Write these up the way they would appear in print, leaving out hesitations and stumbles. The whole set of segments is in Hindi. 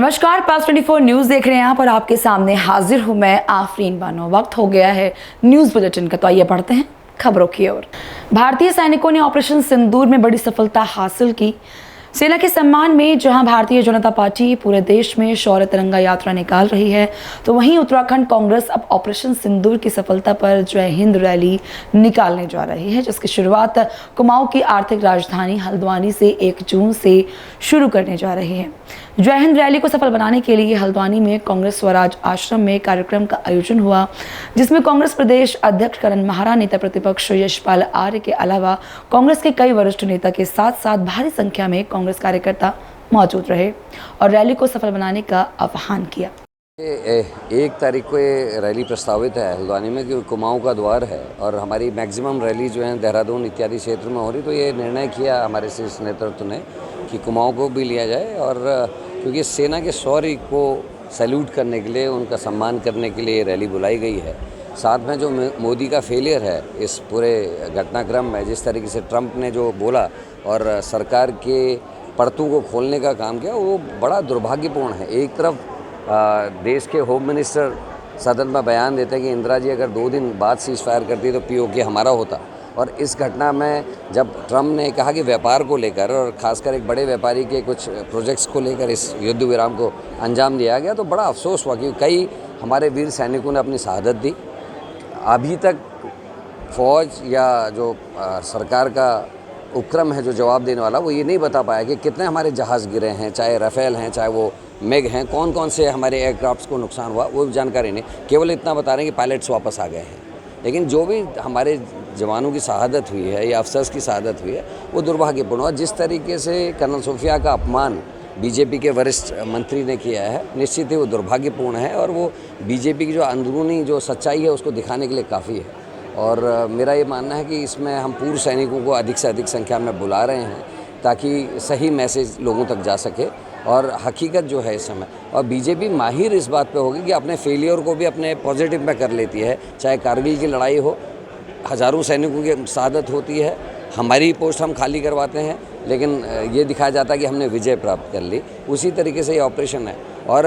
नमस्कार, पास 24 न्यूज़ देख रहे हैं आप और आपके सामने हाजिर हूं मैं आफरीन बानो। वक्त हो गया है न्यूज़ बुलेटिन का, तो आइए बढ़ते हैं खबरों की ओर। भारतीय सैनिकों ने ऑपरेशन सिंदूर में बड़ी सफलता हासिल की। सेना के सम्मान में जहां भारतीय जनता पार्टी पूरे देश में शौर्य तिरंगा यात्रा निकाल रही है, तो वहीं उत्तराखंड कांग्रेस अब ऑपरेशन सिंदूर की सफलता पर जय हिंद रैली निकालने जा रही है, जिसकी शुरुआत कुमाऊं की आर्थिक राजधानी हल्द्वानी से 1 जून से शुरू करने जा रही है। जय हिंद रैली को सफल बनाने के लिए हल्द्वानी में कांग्रेस स्वराज आश्रम में कार्यक्रम का आयोजन हुआ, जिसमें कांग्रेस प्रदेश अध्यक्ष करण महारा, नेता प्रतिपक्ष यशपाल आर्य के अलावा कांग्रेस के कई वरिष्ठ नेता के साथ साथ भारी संख्या में कांग्रेस कार्यकर्ता मौजूद रहे और रैली को सफल बनाने का आह्वान किया। 1 तारीख को ये रैली प्रस्तावित है हल्द्वानी में, क्योंकि कुमाऊं का द्वार है और हमारी मैक्सिमम रैली जो है देहरादून इत्यादि क्षेत्र में हो रही, तो ये निर्णय किया हमारे शीर्ष नेतृत्व ने कि कुमाऊं को भी लिया जाए। और क्योंकि सेना के शौर्य को सैल्यूट करने के लिए, उनका सम्मान करने के लिए ये रैली बुलाई गई है। साथ में जो मोदी का फेलियर है इस पूरे घटनाक्रम में, जिस तरीके से ट्रंप ने जो बोला और सरकार के परतों को खोलने का काम किया, वो बड़ा दुर्भाग्यपूर्ण है। एक तरफ देश के होम मिनिस्टर सदन में बयान देते हैं कि इंदिरा जी अगर 2 दिन बाद सीज फायर करती तो पीओके हमारा होता, और इस घटना में जब ट्रंप ने कहा कि व्यापार को लेकर और ख़ासकर एक बड़े व्यापारी के कुछ प्रोजेक्ट्स को लेकर इस युद्ध विराम को अंजाम दिया गया, तो बड़ा अफसोस हुआ कि कई हमारे वीर सैनिकों ने अपनी शहादत दी। अभी तक फौज या जो सरकार का उपक्रम है जो जवाब देने वाला, वो ये नहीं बता पाया कि कितने हमारे जहाज़ गिरे हैं, चाहे राफेल हैं, चाहे वो मेग हैं, कौन कौन से हमारे एयरक्राफ्ट्स को नुकसान हुआ, वो जानकारी नहीं। केवल इतना बता रहे हैं कि पायलट्स वापस आ गए हैं। लेकिन जो भी हमारे जवानों की शहादत हुई है या अफसर्स की शहादत हुई है, वो दुर्भाग्यपूर्ण हुआ। जिस तरीके से कर्नल सूफिया का अपमान बीजेपी के वरिष्ठ मंत्री ने किया है, निश्चित ही वो दुर्भाग्यपूर्ण है और वो बीजेपी की जो अंदरूनी जो सच्चाई है उसको दिखाने के लिए काफ़ी है। और मेरा ये मानना है कि इसमें हम पूर्व सैनिकों को अधिक से अधिक संख्या में बुला रहे हैं ताकि सही मैसेज लोगों तक जा सके और हकीकत जो है इस समय। और बीजेपी माहिर इस बात पे होगी कि अपने फेलियर को भी अपने पॉजिटिव में कर लेती है। चाहे कारगिल की लड़ाई हो, हज़ारों सैनिकों की शहादत होती है, हमारी पोस्ट हम खाली करवाते हैं, लेकिन ये दिखाया जाता है कि हमने विजय प्राप्त कर ली। उसी तरीके से ये ऑपरेशन है। और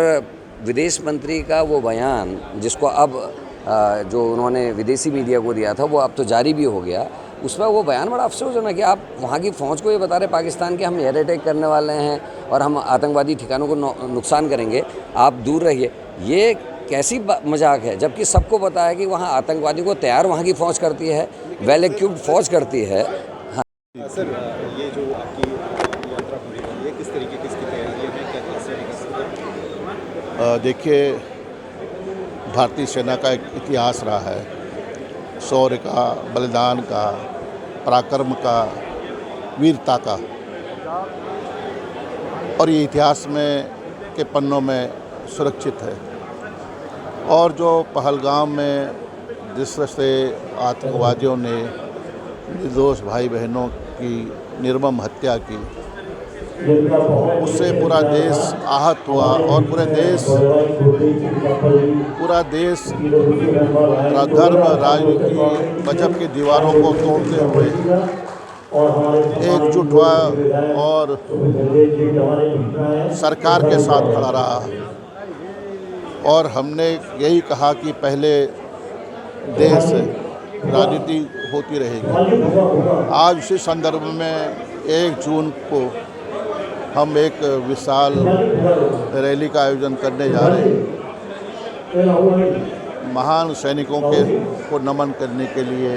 विदेश मंत्री का वो बयान, जिसको अब जो उन्होंने विदेशी मीडिया को दिया था, वो अब तो जारी भी हो गया, उसमें वो बयान बड़ा अफसोसजनक कि आप वहाँ की फ़ौज को ये बता रहे पाकिस्तान के हम एयर अटैक करने वाले हैं और हम आतंकवादी ठिकानों को नुकसान करेंगे, आप दूर रहिए। ये कैसी मजाक है, जबकि सबको पता है कि वहाँ आतंकवादी को तैयार वहाँ की फ़ौज करती है, वेल इक्विप्ड फ़ौज करती है। हाँ सर, ये जो आपकी यात्रा पूरी हुई है, किस तरीके की इसकी तैयारियाँ हैं, क्या देखिए, भारतीय सेना का एक इतिहास रहा है, शौर्य का, बलिदान का, पराक्रम का, वीरता का, और ये इतिहास में के पन्नों में सुरक्षित है। और जो पहलगाम में जिस तरह से आतंकवादियों ने निर्दोष भाई बहनों की निर्मम हत्या की, उससे पूरा देश आहत हुआ और पूरा देश धर्म राजनीति मजहब की दीवारों को तोड़ते हुए एकजुट हुआ और सरकार के साथ खड़ा रहा। और हमने यही कहा कि पहले देश राजनीति होती रहेगी। आज उसी संदर्भ में 1 जून को हम एक विशाल रैली का आयोजन करने जा रहे हैं, महान सैनिकों को नमन करने के लिए,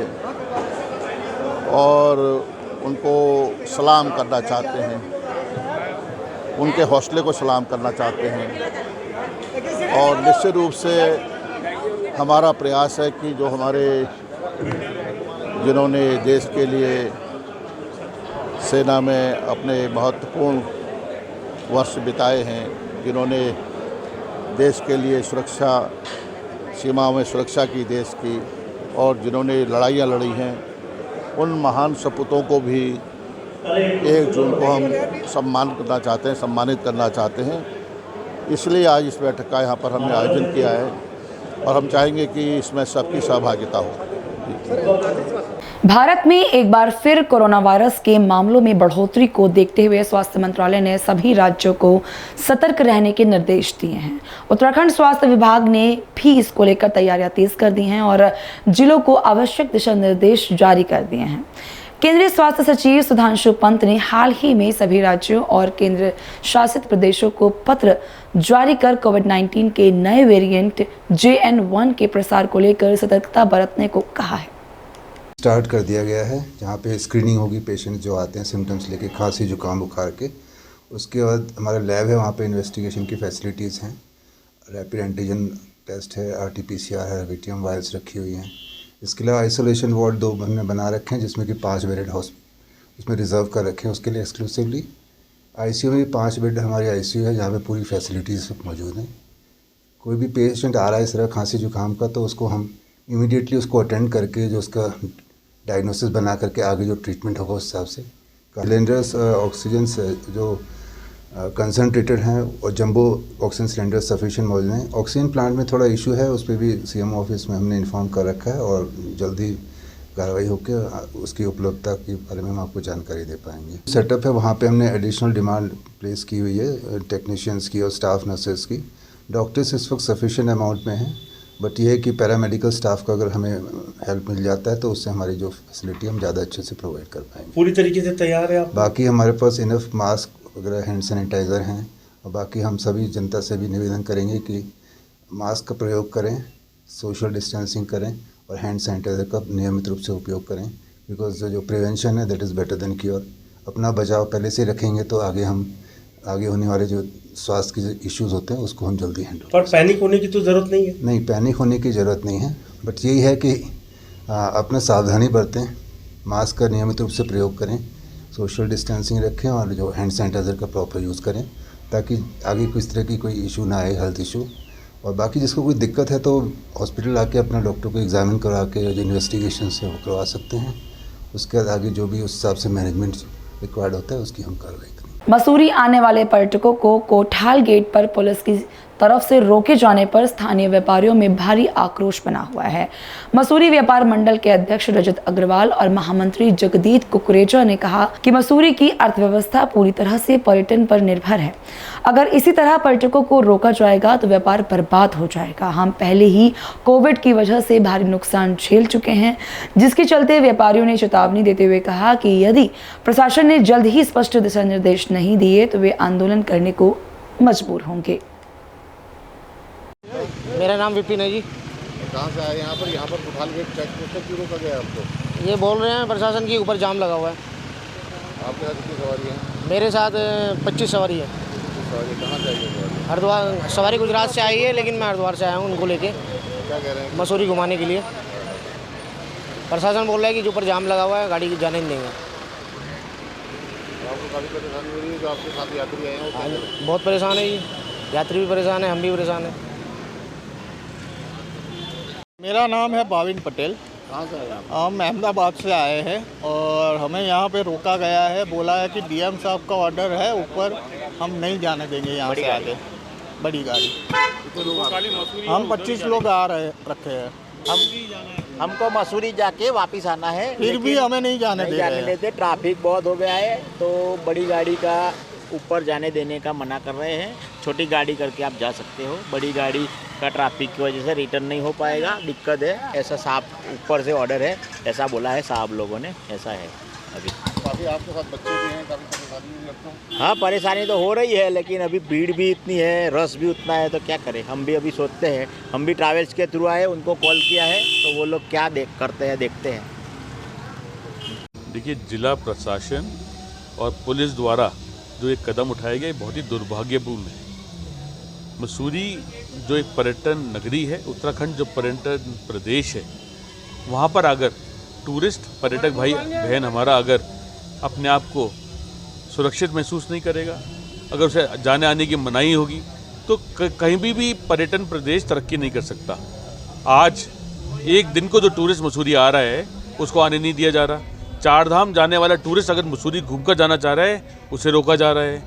और उनको सलाम करना चाहते हैं, उनके हौसले को सलाम करना चाहते हैं। और निश्चित रूप से हमारा प्रयास है कि जो हमारे जिन्होंने देश के लिए सेना में अपने महत्वपूर्ण वर्ष बिताए हैं, जिन्होंने देश के लिए सुरक्षा, सीमाओं में सुरक्षा की देश की, और जिन्होंने लड़ाइयाँ लड़ी हैं, उन महान सपूतों को भी 1 जून को हम सम्मानित करना चाहते हैं। इसलिए आज इस बैठक का यहाँ पर हमने आयोजन किया है और हम चाहेंगे कि इसमें सबकी सहभागिता हो। भारत में एक बार फिर कोरोना वायरस के मामलों में बढ़ोतरी को देखते हुए स्वास्थ्य मंत्रालय ने सभी राज्यों को सतर्क रहने के निर्देश दिए हैं। उत्तराखंड स्वास्थ्य विभाग ने भी इसको लेकर तैयारियां तेज कर दी हैं और जिलों को आवश्यक दिशा निर्देश जारी कर दिए हैं। केंद्रीय स्वास्थ्य सचिव सुधांशु पंत ने हाल ही में सभी राज्यों और केंद्र शासित प्रदेशों को पत्र जारी कर कोविड-19 के नए वेरिएंट JN.1 के प्रसार को लेकर सतर्कता बरतने को कहा है। स्टार्ट कर दिया गया है, जहाँ पे स्क्रीनिंग होगी पेशेंट जो आते हैं सिम्टम्स लेके, खांसी जुकाम बुखार के। उसके बाद हमारा लैब है, वहाँ पे इन्वेस्टिगेशन की फैसिलिटीज़ हैं, रैपिड एंटीजन टेस्ट है, RT-PCR है, VTM वायल्स रखी हुई हैं। इसके अलावा आइसोलेशन वार्ड 2 हमने बना रखे हैं, जिसमें कि 5 बेड उसमें रिज़र्व कर रखे हैं उसके लिए एक्सक्लूसिवली। ICU में भी 5 बेड हमारी ICU है, जहाँ पे पूरी फैसिलिटीज़ मौजूद हैं। कोई भी पेशेंट आ रहा है इस तरह खांसी जुकाम का, तो उसको हम इमीडिएटली उसको अटेंड करके जो उसका डायग्नोसिस बना करके आगे जो ट्रीटमेंट होगा उस हिसाब से। सिलेंडर्स ऑक्सीजन जो कंसनट्रेटेड हैं और जंबो ऑक्सीजन सिलेंडर सफिशिएंट मौजूद हैं। ऑक्सीजन प्लांट में थोड़ा इशू है, उस पर भी CM ऑफिस में हमने इन्फॉर्म कर रखा है और जल्दी कार्रवाई होकर उसकी उपलब्धता के बारे में हम आपको जानकारी दे पाएंगे। सेटअप है, वहाँ पे हमने एडिशनल डिमांड प्लेस की हुई है टेक्नीशियंस की और स्टाफ नर्सेज की। डॉक्टर्स इस वक्त सफिशिएंट अमाउंट में हैं, बट ये है कि पैरामेडिकल स्टाफ का अगर हमें हेल्प मिल जाता है तो उससे हमारी जो फैसिलिटी हम ज़्यादा अच्छे से प्रोवाइड कर पाएंगे। पूरी तरीके से तैयार है आप? बाकी हमारे पास इनफ मास्क वगैरह हैंड सैनिटाइज़र हैं, और बाकी हम सभी जनता से भी निवेदन करेंगे कि मास्क का प्रयोग करें, सोशल डिस्टेंसिंग करें और हैंड सैनिटाइज़र का नियमित रूप से उपयोग करें, बिकॉज जो प्रिवेंशन है that is better than cure. अपना बचाव पहले से रखेंगे तो आगे होने वाले जो स्वास्थ्य के इश्यूज होते हैं उसको हम जल्दी हैंडल। पर पैनिक होने की तो ज़रूरत नहीं है? नहीं, पैनिक होने की ज़रूरत नहीं है, बट यही है कि अपना सावधानी बरतें, मास्क का नियमित रूप से प्रयोग करें, सोशल डिस्टेंसिंग रखें और जो हैंड सैनिटाइज़र का प्रॉपर यूज़ करें, ताकि आगे किस तरह की कोई इशू ना आए, हेल्थ इशू। और बाकी जिसको कोई दिक्कत है तो हॉस्पिटल आके अपना डॉक्टर को एग्जामिन करा के जो इन्वेस्टिगेशन है वो करवा सकते हैं। उसके बाद आगे जो भी उस हिसाब से मैनेजमेंट रिक्वायर्ड होता है उसकी हम कार्रवाई करें। मसूरी आने वाले पर्यटकों को कोठाल गेट पर पुलिस की तरफ से रोके जाने पर स्थानीय व्यापारियों में भारी आक्रोश बना हुआ है। मसूरी व्यापार मंडल के अध्यक्ष रजत अग्रवाल और महामंत्री जगदीप कुकरेजा ने कहा कि मसूरी की अर्थव्यवस्था पूरी तरह से पर्यटन पर निर्भर है। अगर इसी तरह पर्यटकों को रोका जाएगा तो व्यापार बर्बाद हो जाएगा। हम पहले ही कोविड की वजह से भारी नुकसान झेल चुके हैं, जिसके चलते व्यापारियों ने चेतावनी देते हुए कहा कि यदि प्रशासन ने जल्द ही स्पष्ट दिशा निर्देश नहीं दिए तो वे आंदोलन करने को मजबूर होंगे। मेरा नाम विपिन है जी। कहाँ से आए यहाँ पर कोठाल गेट चेक पोस्ट क्यों रोका गया आपको? ये बोल रहे हैं प्रशासन के ऊपर जाम लगा हुआ है। आपके साथ कितनी सवारी है? मेरे साथ 25 सवारी है। सवारी कहाँ से आई है सवारी? हरिद्वार सवारी गुजरात से आई है, लेकिन मैं हरिद्वार से आया हूँ उनको लेके। क्या कह रहे हैं? मसूरी घुमाने के लिए। प्रशासन बोल रहा है कि जो ऊपर जाम लगा हुआ है गाड़ी जाने नहीं देंगे। आपको काफ़ी परेशानी हो रही है? जो आपके साथ यात्री आए हैं बहुत परेशान है जी, यात्री भी परेशान है, हम भी परेशान हैं। मेरा नाम है भाविन पटेल। कहाँ से आए आप? हम अहमदाबाद से आए हैं और हमें यहाँ पे रोका गया है। बोला है कि DM साहब का ऑर्डर है, ऊपर हम नहीं जाने देंगे यहाँ से आगे। बड़ी गाड़ी। हम 25 लोग रखे हैं। हमको मसूरी जाके वापस आना है, फिर भी हमें नहीं जाने दे रहे हैं। ट्रैफिक बहुत हो गया है, तो बड़ी गाड़ी का ऊपर जाने देने का मना कर रहे हैं। छोटी गाड़ी करके आप जा सकते हो, बड़ी गाड़ी का ट्रैफिक की वजह से रिटर्न नहीं हो पाएगा, दिक्कत है। ऐसा साहब ऊपर से ऑर्डर है, ऐसा बोला है साहब लोगों ने, ऐसा है अभी। काफ़ी आपके साथ बच्चे भी हैं, काफ़ी परेशानी भी लगता है। हाँ, परेशानी तो हो रही है, लेकिन अभी भीड़ भी इतनी है, रश भी उतना है, तो क्या करें। हम भी अभी सोचते हैं, हम भी ट्रैवल्स के थ्रू आए, उनको कॉल किया है, तो वो लोग क्या करते हैं देखते हैं। देखिए, जिला प्रशासन और पुलिस द्वारा जो एक कदम उठाया गया बहुत ही दुर्भाग्यपूर्ण है। मसूरी जो एक पर्यटन नगरी है, उत्तराखंड जो पर्यटन प्रदेश है, वहाँ पर अगर टूरिस्ट पर्यटक भाई बहन हमारा अगर अपने आप को सुरक्षित महसूस नहीं करेगा, अगर उसे जाने आने की मनाही होगी, तो कहीं भी पर्यटन प्रदेश तरक्की नहीं कर सकता। आज एक दिन को जो टूरिस्ट मसूरी आ रहा है उसको आने नहीं दिया जा रहा। 4 धाम जाने वाला टूरिस्ट अगर मसूरी घूमकर जाना चाह रहा है, उसे रोका जा रहा है।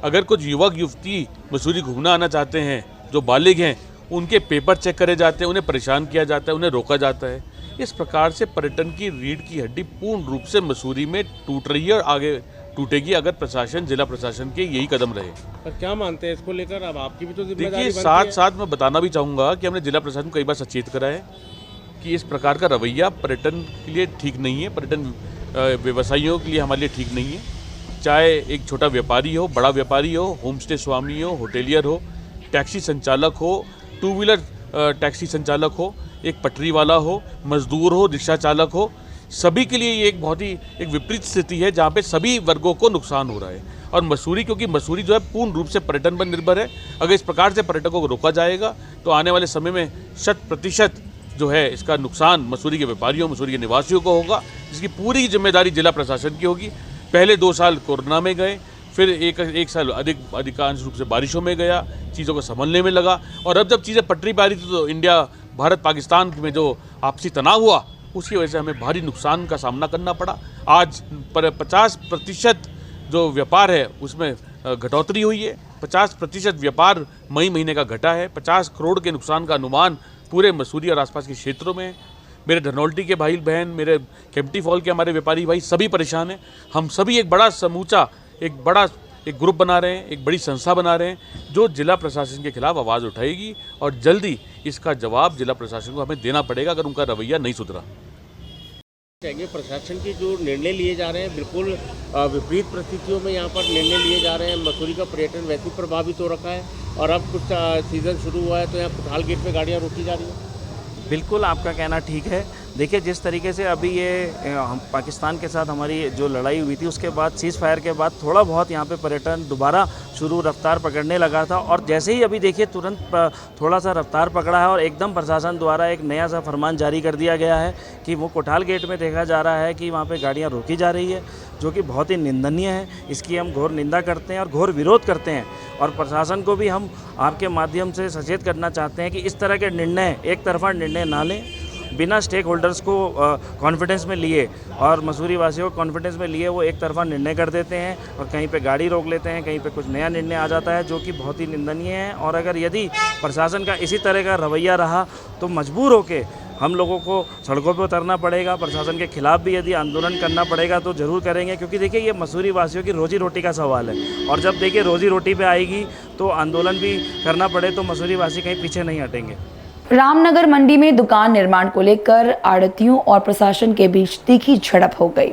अगर कुछ युवक युवती मसूरी घूमना आना चाहते हैं, जो बालिग हैं, उनके पेपर चेक करे जाते हैं, उन्हें परेशान किया जाता है, उन्हें रोका जाता है। इस प्रकार से पर्यटन की रीढ़ की हड्डी पूर्ण रूप से मसूरी में टूट रही है और आगे टूटेगी अगर प्रशासन, जिला प्रशासन के यही कदम रहे। पर क्या मानते हैं इसको लेकर? अब आपकी भी तो जिम्मेदारी देखिए, बनती है। साथ साथ मैं बताना भी चाहूँगा कि हमने जिला प्रशासन को कई बार सचेत करा है कि इस प्रकार का रवैया पर्यटन के लिए ठीक नहीं है, पर्यटन व्यवसायियों के लिए हमारे लिए ठीक नहीं है। चाहे एक छोटा व्यापारी हो, बड़ा व्यापारी हो, होम स्टे स्वामी हो, होटेलियर हो, टैक्सी संचालक हो, टू व्हीलर टैक्सी संचालक हो, एक पटरी वाला हो, मजदूर हो, रिक्शा चालक हो, सभी के लिए ये एक बहुत ही एक विपरीत स्थिति है जहाँ पे सभी वर्गों को नुकसान हो रहा है। और मसूरी, क्योंकि मसूरी जो है पूर्ण रूप से पर्यटन पर निर्भर है, अगर इस प्रकार से पर्यटकों को रोका जाएगा तो आने वाले समय में 100% जो है इसका नुकसान मसूरी के व्यापारियों, मसूरी के निवासियों को होगा, जिसकी पूरी जिम्मेदारी जिला प्रशासन की होगी। पहले 2 साल कोरोना में गए, फिर एक साल अधिकांश रूप से बारिशों में गया, चीज़ों को संभलने में लगा, और अब जब चीज़ें पटरी पा रही थी तो इंडिया, भारत पाकिस्तान में जो आपसी तनाव हुआ उसकी वजह से हमें भारी नुकसान का सामना करना पड़ा। आज पर 50% जो व्यापार है उसमें घटोतरी हुई है। 50% व्यापार मई महीने का घटा है। 50 करोड़ के नुकसान का अनुमान पूरे मसूरी और आसपास के क्षेत्रों में। मेरे धनौल्टी के भाई बहन, मेरे केम्प्टी फॉल के हमारे व्यापारी भाई सभी परेशान हैं। हम सभी एक बड़ा समूचा, एक ग्रुप बना रहे हैं, एक बड़ी संस्था बना रहे हैं जो जिला प्रशासन के खिलाफ आवाज़ उठाएगी, और जल्दी इसका जवाब जिला प्रशासन को हमें देना पड़ेगा अगर उनका रवैया नहीं सुधरा। चाहिए प्रशासन के जो निर्णय लिए जा रहे हैं बिल्कुल विपरीत परिस्थितियों में यहाँ पर निर्णय लिए जा रहे हैं। मसूरी का पर्यटन वैसे ही प्रभावित हो रखा है, और अब कुछ सीज़न शुरू हुआ है तो यहाँ कोतवाल गेट पे गाड़ियाँ रोकी जा रही हैं। बिल्कुल आपका कहना ठीक है। देखिए, जिस तरीके से अभी ये पाकिस्तान के साथ हमारी जो लड़ाई हुई थी उसके बाद, सीज़ फायर के बाद थोड़ा बहुत यहाँ पे पर्यटन दोबारा शुरू रफ्तार पकड़ने लगा था, और जैसे ही अभी देखिए तुरंत थोड़ा सा रफ्तार पकड़ा है और एकदम प्रशासन द्वारा एक नया सा फरमान जारी कर दिया गया है कि वो कोतवाल गेट में देखा जा रहा है कि वहाँ पर गाड़ियाँ रोकी जा रही है, जो कि बहुत ही निंदनीय है। इसकी हम घोर निंदा करते हैं और घोर विरोध करते हैं, और प्रशासन को भी हम आपके माध्यम से सचेत करना चाहते हैं कि इस तरह के निर्णय, एक तरफा निर्णय ना लें, बिना स्टेक होल्डर्स को कॉन्फिडेंस में लिए और मसूरी वासियों को कॉन्फिडेंस में लिए वो एक तरफा निर्णय कर देते हैं और कहीं पे गाड़ी रोक लेते हैं, कहीं पे कुछ नया निर्णय आ जाता है, जो कि बहुत ही निंदनीय है। और अगर यदि प्रशासन का इसी तरह का रवैया रहा तो मजबूर होकर हम लोगों को सड़कों पे उतरना पड़ेगा। प्रशासन के खिलाफ भी यदि आंदोलन करना पड़ेगा तो ज़रूर करेंगे, क्योंकि देखिए ये मसूरी वासियों की रोजी रोटी का सवाल है, और जब देखिए रोजी रोटी पे आएगी तो आंदोलन भी करना पड़े तो मसूरी वासी कहीं पीछे नहीं हटेंगे। रामनगर मंडी में दुकान निर्माण को लेकर आढ़तियों और प्रशासन के बीच तीखी झड़प हो गई।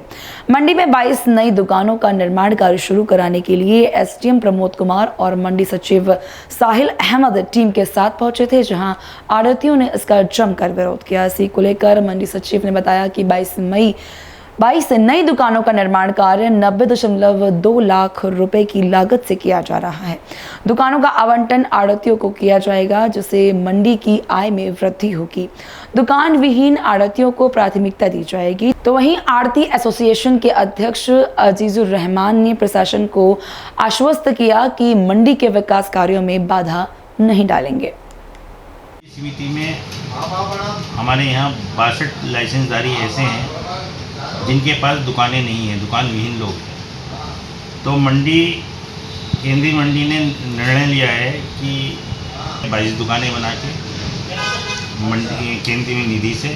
मंडी में 22 नई दुकानों का निर्माण कार्य शुरू कराने के लिए एसडीएम प्रमोद कुमार और मंडी सचिव साहिल अहमद टीम के साथ पहुंचे थे, जहां आढ़तियों ने इसका जमकर विरोध किया। इसी को लेकर मंडी सचिव ने बताया कि 22 नई दुकानों का निर्माण कार्य 90.2 लाख रुपए की लागत से किया जा रहा है। दुकानों का आवंटन आढ़तियों को किया जाएगा, जिससे मंडी की आय में वृद्धि होगी। दुकान विहीन आढ़तियों को प्राथमिकता दी जाएगी। तो वहीं आढ़ती एसोसिएशन के अध्यक्ष अजीजुर रहमान ने प्रशासन को आश्वस्त किया कि मंडी के विकास कार्यों में बाधा नहीं डालेंगे। समिति में हमारे यहाँ 62 लाइसेंसधारी ऐसे हैं जिनके पास दुकानें नहीं हैं, दुकान विहीन लोग हैं। तो केंद्रीय मंडी ने निर्णय लिया है कि 22 दुकानें बना के मंडी केंद्रीय निधि से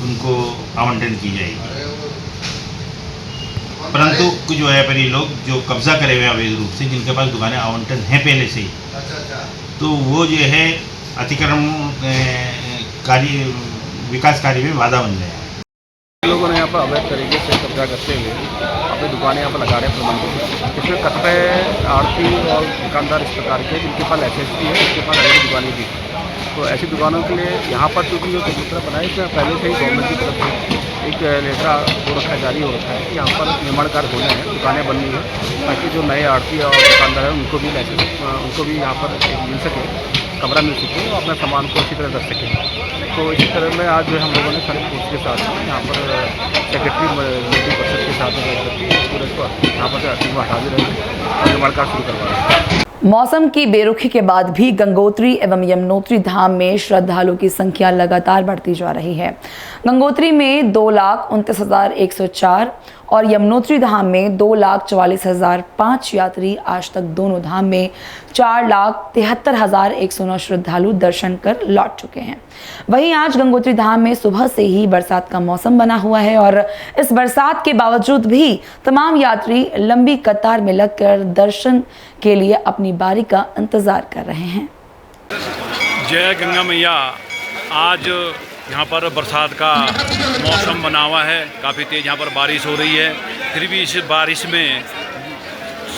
उनको आवंटन की जाएगी। परंतु कुछ व्यापारी लोग जो कब्जा करे हुए अवैध रूप से, जिनके पास दुकानें आवंटन हैं पहले से ही, तो वो जो है अतिक्रमण विकास कार्य में बाधा बन रहे हैं। लोगों ने यहाँ पर अवैध तरीके से कब्जा करते हुए अपनी दुकानें यहाँ पर लगा रहे हैं प्रबंधित। इसमें कतरे आढ़ती और दुकानदार इस प्रकार के जिनके पास लाइसेंस भी है, उसके पास अवैध दुकानें भी हैं। तो ऐसी दुकानों के लिए यहाँ पर चूँकि जो चबूतरा बनाया, इसमें पहले से ही गवर्नमेंट की तरफ से एक लेटर हो रखा है, जारी हो रखा है कि यहाँ पर निर्माण कार्य होने हैं, दुकानें बननी है, ताकि जो नए आढ़ती और दुकानदार हैं उनको भी लाइसेंस, उनको भी यहाँ पर मिल सके, कमरा मिल सके और अपना सामान को अच्छी तरह रख सकें। तो इसी तरह में आज जो हम लोगों ने सारे फोर्स के साथ यहाँ पर सेक्रेटरी मंत्री परिषद के साथ पूरे को यहाँ पर टीम हटा भी रहे हैं और निर्माण कार्य शुरू करवा रहे हैं। मौसम की बेरुखी के बाद भी गंगोत्री एवं यमुनोत्री धाम में श्रद्धालुओं की संख्या लगातार बढ़ती जा रही है। गंगोत्री में 2,29,104 और यमुनोत्री धाम में 2,44,005 यात्री आज तक दोनों धाम में 4,73,109 श्रद्धालु दर्शन कर लौट चुके हैं। वहीं आज गंगोत्री धाम में सुबह से ही बरसात का मौसम बना हुआ है और इस बरसात के बावजूद भी तमाम यात्री लंबी कतार में लगकर दर्शन के लिए अपनी बारी का इंतजार कर रहे हैं। जय गंगा मैया। आज यहाँ पर बरसात का मौसम बना हुआ है, काफ़ी तेज़ यहाँ पर बारिश हो रही है। फिर भी इस बारिश में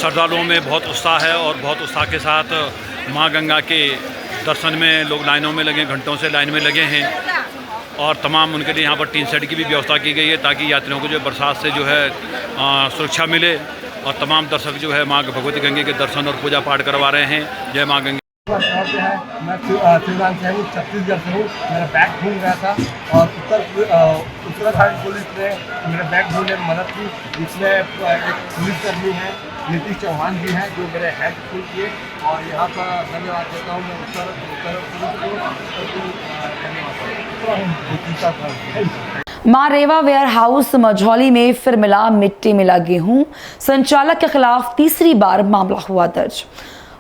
श्रद्धालुओं में बहुत उत्साह है और बहुत उत्साह के साथ माँ गंगा के दर्शन में लोग लाइनों में लगे, घंटों से लाइन में लगे हैं और तमाम उनके लिए यहाँ पर टीन सेट की भी व्यवस्था की गई है ताकि यात्रियों को जो बरसात से जो है सुरक्षा मिले और तमाम दर्शक जो है माँ भगवती गंगे के दर्शन और पूजा पाठ करवा रहे हैं। जय माँ गंगे। मैं शिवराज से हूँ, छत्तीसगढ़ से हूँ। मेरा बैग भूल गया था और उत्तराखंड पुलिस ने मेरा बैग ढूंढने में मदद की। इसमें एक पुलिसकर्मी है नीतीश चौहान जी हैं जो मेरे हेल्पफुल किए और यहाँ का धन्यवाद देता हूँ मैं उत्तर पुलिस। मां रेवा वेयर हाउस मझौली में फिर मिला मिट्टी मिला गेहूं, संचालक के खिलाफ तीसरी बार मामला हुआ दर्ज।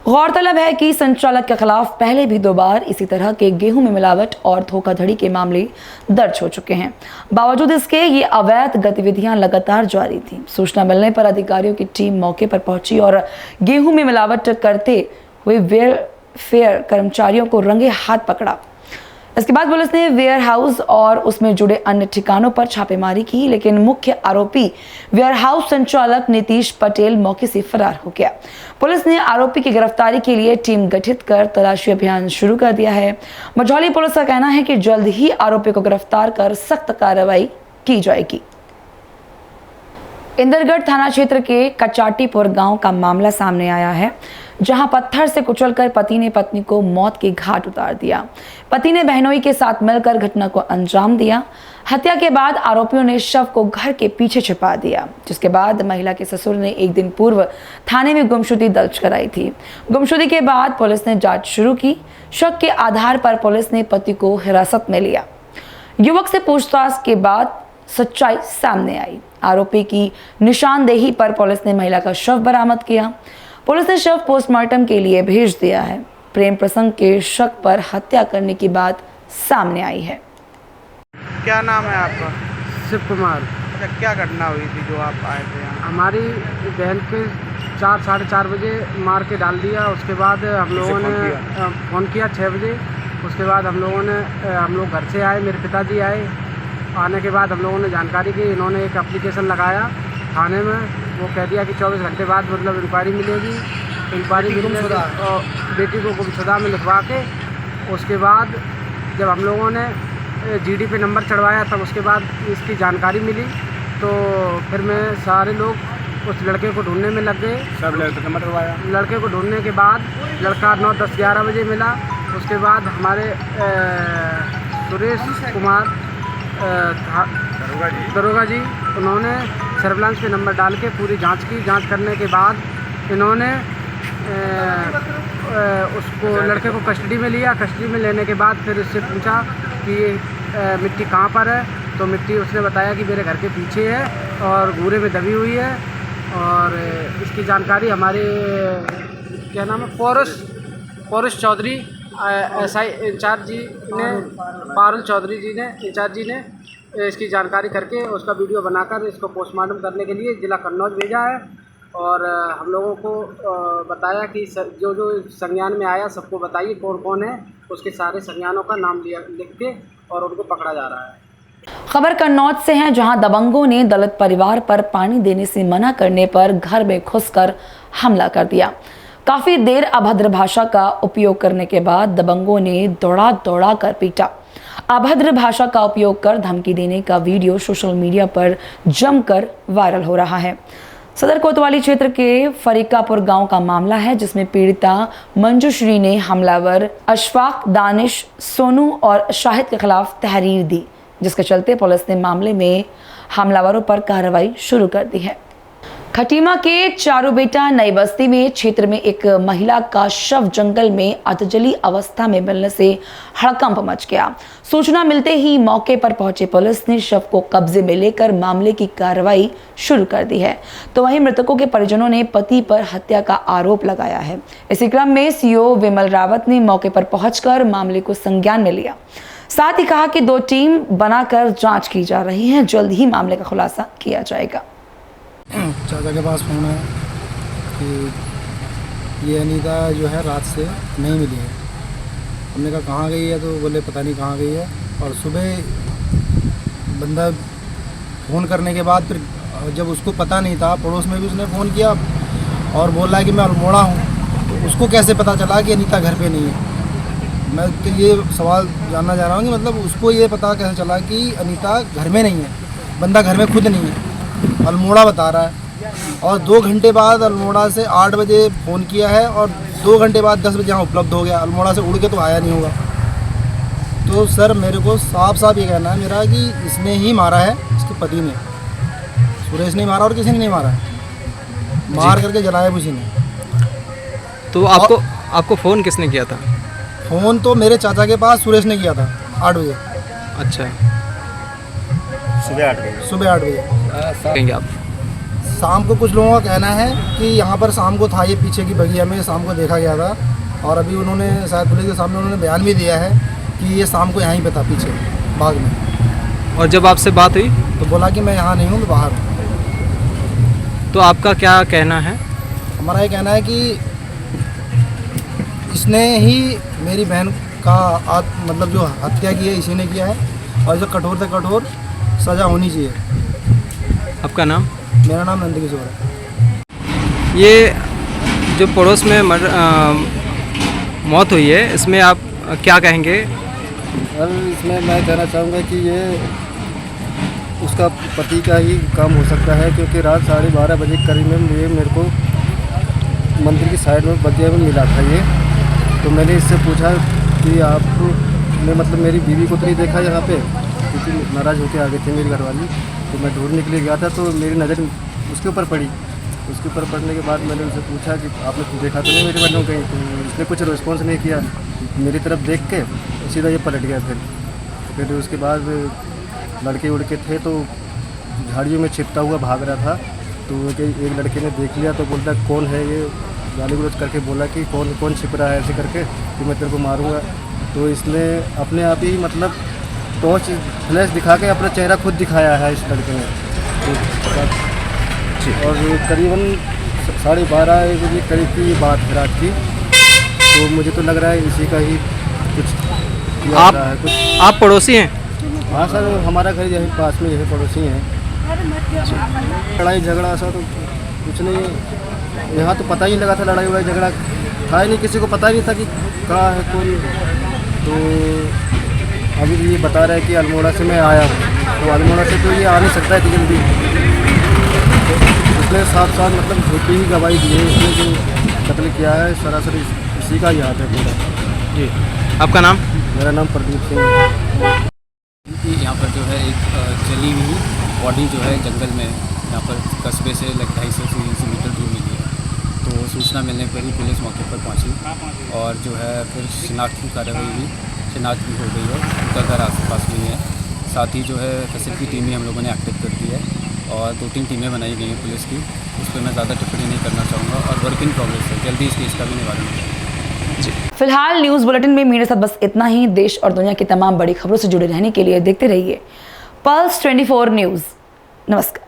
गौरतलब है कि संचालक के खिलाफ पहले भी 2 बार इसी तरह के गेहूं में मिलावट और धोखाधड़ी के मामले दर्ज हो चुके हैं। बावजूद इसके ये अवैध गतिविधियां लगातार जारी थी। सूचना मिलने पर अधिकारियों की टीम मौके पर पहुंची और गेहूं में मिलावट करते हुए वेयरफेयर कर्मचारियों को रंगे हाथ पकड़ा। इसके बाद पुलिस ने वेयर हाउस और उसमें जुड़े अन्य ठिकानों पर छापेमारी की, लेकिन मुख्य आरोपी वेयर हाउस संचालक नीतीश पटेल मौके से फरार हो गया। पुलिस ने आरोपी की गिरफ्तारी के लिए टीम गठित कर तलाशी अभियान शुरू कर दिया है। मझौली पुलिस का कहना है कि जल्द ही आरोपी को गिरफ्तार कर सख्त कार्रवाई की जाएगी। इंदरगढ़ थाना क्षेत्र के कचाटीपुर गांव का मामला सामने आया है, जहां पत्थर से कुचलकर पति ने पत्नी को मौत के घाट उतार दिया। पति ने बहनोई के साथ मिलकर घटना को अंजाम दिया। हत्या के बाद आरोपियों ने शव को घर के पीछे छिपा दिया, जिसके बाद महिला के ससुर ने एक दिन पूर्व थाने में गुमशुदगी दर्ज कराई थी। गुमशुदगी के बाद पुलिस ने जांच शुरू की। शक के आधार पर पुलिस ने पति को हिरासत में लिया। युवक से पूछताछ के बाद सच्चाई सामने आई। आरोपी की निशानदेही पर पुलिस ने महिला का शव बरामद किया। पुलिस ने शव पोस्टमार्टम के लिए भेज दिया है। प्रेम प्रसंग के शक पर हत्या करने की बात सामने आई है। क्या नाम है आपका? शिव कुमार। अच्छा, क्या घटना हुई थी जो आप आए थे यहाँ? हमारी बहन के 4 साढ़े 4 बजे मार के डाल दिया। उसके बाद हम लोगों ने फ़ोन किया 6 बजे। उसके बाद हम लोग घर से आए, मेरे पिताजी आए। आने के बाद हम लोगों ने जानकारी की। इन्होंने एक एप्लीकेशन लगाया थाने में। वो कह दिया कि 24 घंटे बाद मतलब इंक्वायरी मिलेगी। इंक्वायरी मिलने और बेटी को गुमशुदा में लिखवा के उसके बाद जब हम लोगों ने जीडी पे नंबर चढ़वाया तब उसके बाद इसकी जानकारी मिली। तो फिर मैं सारे लोग उस लड़के को ढूंढने में लग गए। सब लड़के नंबर चढ़वाया। लड़के को ढूंढने के बाद लड़का 9, 10, 11 बजे मिला। उसके बाद हमारे सुरेश कुमार दरोगा जी उन्होंने सर्विलांस पे नंबर डाल के पूरी जांच की। जांच करने के बाद इन्होंने उसको लड़के को कस्टडी में लिया। कस्टडी में लेने के बाद फिर उससे पूछा कि मिट्टी कहाँ पर है, तो मिट्टी उसने बताया कि मेरे घर के पीछे है और घूरे में दबी हुई है। और इसकी जानकारी हमारे क्या नाम है पौरुष चौधरी SI इंचार्ज जी ने, पारुल चौधरी जी ने इंचार्ज जी ने इसकी जानकारी करके उसका वीडियो बनाकर इसको पोस्टमार्टम करने के लिए ज़िला कन्नौज भेजा है। और हम लोगों को बताया कि जो जो संज्ञान में आया सबको बताइए कौन कौन है। उसके सारे संज्ञानों का नाम लिख के और उनको पकड़ा जा रहा है। खबर कन्नौज से है, जहां दबंगों ने दलित परिवार पर पानी देने से मना करने पर घर में घुसकर हमला कर दिया। काफी देर अभद्र भाषा का उपयोग करने के बाद दबंगों ने दौड़ा कर पीटा। अभद्र भाषा का उपयोग कर धमकी देने का वीडियो सोशल मीडिया पर जमकर वायरल हो रहा है। सदर कोतवाली क्षेत्र के फरीकापुर गांव का मामला है, जिसमें पीड़िता मंजूश्री ने हमलावर अशफाक, दानिश, सोनू और शाहिद के खिलाफ तहरीर दी, जिसके चलते पुलिस ने मामले में हमलावरों पर कार्रवाई शुरू कर दी है। खटीमा के चारूबेटा नई बस्ती में क्षेत्र में एक महिला का शव जंगल में अधजली अवस्था में मिलने से हड़कंप मच गया। सूचना मिलते ही मौके पर पहुंचे पुलिस ने शव को कब्जे में लेकर मामले की कार्रवाई शुरू कर दी है। तो वहीं मृतकों के परिजनों ने पति पर हत्या का आरोप लगाया है। इसी क्रम में सीओ विमल रावत ने मौके पर पहुंचकर मामले को संज्ञान में लिया। साथ ही कहा कि 2 टीम बनाकर जांच की जा रही है, जल्द ही मामले का खुलासा किया जाएगा। चाचा के पास फ़ोन है कि ये अनीता जो है रात से नहीं मिली है। हमने कहा कहाँ गई है, तो बोले पता नहीं कहाँ गई है। और सुबह बंदा फ़ोन करने के बाद फिर जब उसको पता नहीं था, पड़ोस में भी उसने फ़ोन किया और बोल रहा है कि मैं अल्मोड़ा हूँ, तो उसको कैसे पता चला कि अनीता घर पे नहीं है। मैं तो ये सवाल जानना चाह रहा हूँ कि मतलब उसको ये पता कैसे चला कि अनीता घर में नहीं है, बंदा घर में खुद नहीं है, अल्मोड़ा बता रहा है। और 2 घंटे बाद अल्मोड़ा से 8 बजे फ़ोन किया है और 2 घंटे बाद 10 बजे यहाँ उपलब्ध हो गया। अल्मोड़ा से उड़ के तो आया नहीं होगा। तो सर मेरे को साफ साफ ये कहना है मेरा कि इसने ही मारा है, इसके पति ने, सुरेश ने मारा और किसी ने नहीं मारा है, मार करके जलाया उसी ने। तो आपको फ़ोन किसने किया था? फ़ोन तो मेरे चाचा के पास सुरेश ने किया था 8 बजे। अच्छा, सुबह 8 बजे कहेंगे आप? शाम को कुछ लोगों का कहना है कि यहाँ पर शाम को था, ये पीछे की बगिया में शाम को देखा गया था। और अभी उन्होंने शायद पुलिस के सामने उन्होंने बयान भी दिया है कि ये शाम को यहीं पे था, पीछे बाग में। और जब आपसे बात हुई तो बोला कि मैं यहाँ नहीं हूँ, मैं बाहर हूँ। तो आपका क्या कहना है? हमारा ये कहना है कि इसने ही मेरी बहन का मतलब जो हत्या की है इसी ने किया है, और जो कठोर से कठोर सज़ा होनी चाहिए। आपका नाम? मेरा नाम नंदकिशोर है। ये जो पड़ोस में मौत हुई है, इसमें आप क्या कहेंगे? सर इसमें मैं कहना चाहूँगा कि ये उसका पति का ही काम हो सकता है, क्योंकि रात 12:30 बजे करीब में मेरे को मंदिर की साइड में बगिया में मिला था ये। तो मैंने इससे पूछा कि आपने मतलब मेरी बीवी को तो नहीं देखा यहाँ पे, क्योंकि नाराज़ होकर आ गई थी मेरी घरवाली। तो मैं ढूंढने के लिए गया था, तो मेरी नज़र उसके ऊपर पड़ी। उसके ऊपर पड़ने के बाद मैंने उनसे पूछा कि आपने देखा तो नहीं मेरी बहनों कहीं, तो उसने कुछ रिस्पॉन्स नहीं किया। मेरी तरफ देख के सीधा ये पलट गया। फिर उसके बाद लड़के उड़के थे तो झाड़ियों में छिपता हुआ भाग रहा था। तो एक लड़के ने देख लिया, तो बोलता कौन है ये, गाली गलौज करके बोला कि कौन छिप रहा है ऐसे करके कि मैं तेरे को मारूंगा। तो इसने अपने आप ही मतलब टॉर्च फ्लैश दिखा के अपना चेहरा खुद दिखाया है इस लड़के ने। और करीबन 12:30 बजे करीब की बात है रात की। तो मुझे तो लग रहा है इसी का ही कुछ किया रहा है। कुछ आप पड़ोसी हैं? हाँ सर, हमारा घर यहीं पास में, यही पड़ोसी हैं। लड़ाई झगड़ा ऐसा तो कुछ नहीं, यहाँ तो पता ही लगा था लड़ाई वड़ाई झगड़ा था ही नहीं, किसी को पता ही नहीं था कि कहाँ है कौन। तो अभी ये बता रहा है कि अल्मोड़ा से मैं आया हूँ, तो अल्मोड़ा से तो ये आ नहीं सकता है कि जल्दी। उसने साथ मतलब झूठी ही गवाही दी है, उसने जो कत्ल किया है सरासर इसी का याद है पूरा। जी, आपका नाम? मेरा नाम प्रदीप सिंह है। यहाँ पर जो है एक जली हुई बॉडी जो है जंगल में यहाँ पर कस्बे से लगभग 250 मीटर दूर मिली है। तो सूचना मिलने पर ही पुलिस मौके पर पहुँची और जो है फिर शिनाख्त की कार्रवाई हुई, शिनाख्त भी हो गई है, उनका घर आस-पास में ही है। साथ ही जो है फैसिल की टीमें हम लोगों ने एक्टिव कर दी है और 2-3 टीमें बनाई गई हैं पुलिस की। उस पर मैं ज़्यादा टिप्पणी नहीं करना चाहूँगा और वर्क इन प्रोग्रेस है, जल्दी इस केस का भी निवारण होगा। फिलहाल न्यूज़ बुलेटिन में मेरे साथ बस इतना ही। देश और दुनिया की तमाम बड़ी खबरों से जुड़े रहने के लिए देखते रहिए पल्स 24 न्यूज़। नमस्कार।